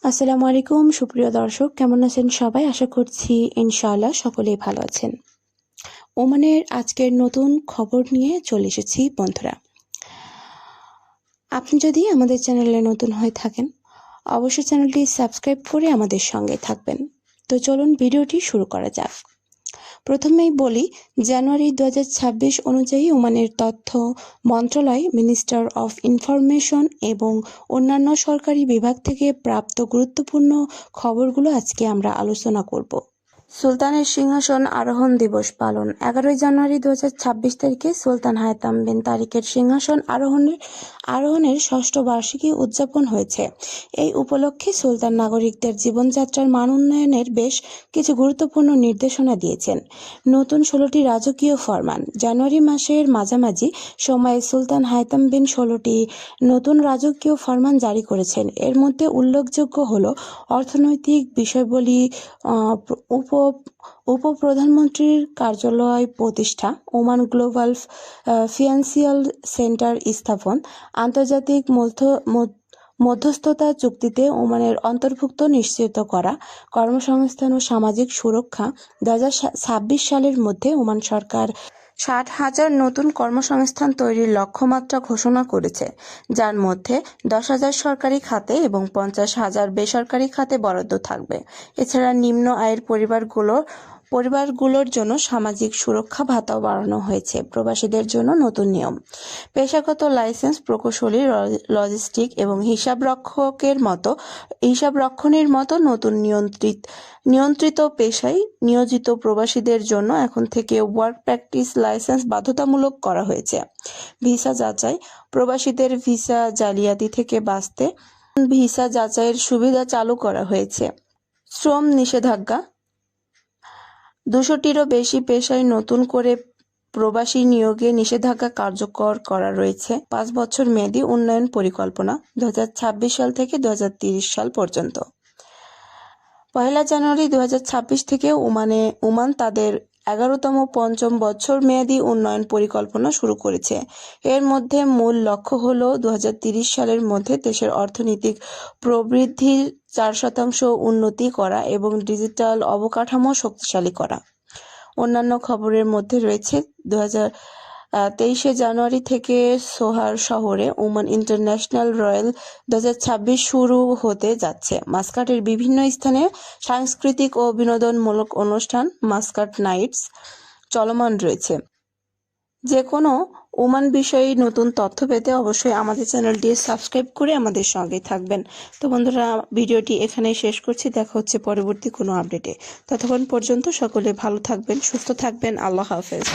আসসালামু আলাইকুম সুপ্রিয় দর্শক, কেমন আছেন সবাই? আশা করছি ইনশাআল্লাহ সকলেই ভালো আছেন। ওমানের আজকের নতুন খবর নিয়ে চলে এসেছি বন্ধুরা। আপনি যদি আমাদের চ্যানেলে নতুন হয়ে থাকেন, অবশ্যই চ্যানেলটি সাবস্ক্রাইব করে আমাদের সঙ্গে থাকবেন। তো চলুন ভিডিওটি শুরু করা যাক। প্রথমেই বলি, জানুয়ারি 2026 অনুযায়ী ওমানের তথ্য মন্ত্রণালয়, মিনিস্টার অফ ইনফরমেশন এবং অন্যান্য সরকারি বিভাগ থেকে প্রাপ্ত গুরুত্বপূর্ণ খবরগুলো আজকে আমরা আলোচনা করব। সুলতানের সিংহাসন আরোহণ দিবস পালন। 11 জানুয়ারি 2026 তারিখে সুলতান হায়তাম বিন তারিকের সিংহাসন আরোহণের ষষ্ঠ বার্ষিকী উদযাপন হয়েছে। এই উপলক্ষে সুলতান নাগরিকদের জীবনযাত্রার মান উন্নয়নের বেশ কিছু গুরুত্বপূর্ণ নির্দেশনা দিয়েছেন। নতুন 16টি রাজকীয় ফরমান। জানুয়ারি মাসের মাঝামাঝি সময়ে সুলতান হায়তাম বিন 16টি নতুন রাজকীয় ফরমান জারি করেছেন। এর মধ্যে উল্লেখযোগ্য হল অর্থনৈতিক বিষয়াবলী, উপপ্রধানমন্ত্রীর কার্যালয় প্রতিষ্ঠা, ওমান গ্লোবাল ফিনান্সিয়াল সেন্টার স্থাপন, আন্তর্জাতিক মধ্যস্থতা চুক্তিতে ওমানের অন্তর্ভুক্ত নিশ্চিত করা, কর্মসংস্থান ও সামাজিক সুরক্ষা। 2026 সালের মধ্যে ওমান সরকার 60,000 নতুন কর্মসংস্থান তৈরির লক্ষ্যমাত্রা ঘোষণা করেছে, যার মধ্যে 10,000 সরকারি খাতে এবং 50,000 বেসরকারি খাতে বরাদ্দ থাকবে। এছাড়া নিম্ন আয়ের পরিবারগুলোর জন্য সামাজিক সুরক্ষা ভাতাও বাড়ানো হয়েছে। প্রবাসীদের জন্য নতুন নিয়ম। পেশাগত লাইসেন্স, প্রকৌশলী, লজিস্টিক এবং হিসাবরক্ষণের মতো নতুন নিয়ন্ত্রিত পেশায় নিয়োজিত প্রবাসীদের জন্য এখন থেকে ওয়ার্ক প্র্যাকটিস লাইসেন্স বাধ্যতামূলক করা হয়েছে। ভিসা যাচাই। প্রবাসীদের ভিসা জালিয়াতি থেকে বাঁচতে ভিসা যাচাইয়ের সুবিধা চালু করা হয়েছে। শ্রম নিষেধাজ্ঞা। 200টিরও বেশি পেশায় নতুন করে প্রবাসী নিয়োগে নিষেধাজ্ঞা কার্যকর করা রয়েছে। 5 বছর মেয়াদী উন্নয়ন পরিকল্পনা 2026 সাল থেকে 2030 সাল পর্যন্ত। 1 জানুয়ারি 2026 থেকে ওমান তাদের 11তম পঞ্চম বছর মেয়াদী উন্নয়ন পরিকল্পনা শুরু করেছে। এর মধ্যে মূল লক্ষ্য হল 2030 সালের মধ্যে দেশের অর্থনৈতিক প্রবৃদ্ধির 4% উন্নতি করা এবং ডিজিটাল অবকাঠামো শক্তিশালী করা। অন্যান্য খবরের মধ্যে রয়েছে 23 জানুয়ারি থেকে সোহার শহরে ওমান ইন্টারন্যাশনাল রয়্যাল 2026 শুরু হতে যাচ্ছে। মাস্কাটের বিভিন্ন স্থানে সাংস্কৃতিক ও বিনোদনমূলক অনুষ্ঠান মাস্কাট নাইটস চলমান রয়েছে। যে কোনো ওমান বিষয়ে নতুন তথ্য পেতে অবশ্যই আমাদের চ্যানেলটি সাবস্ক্রাইব করে আমাদের সঙ্গে থাকবেন। তো বন্ধুরা, ভিডিওটি এখানেই শেষ করছি। দেখা হচ্ছে পরবর্তী কোনো আপডেটে। ততক্ষণ পর্যন্ত সকলে ভালো থাকবেন, সুস্থ থাকবেন। আল্লাহ হাফেজ।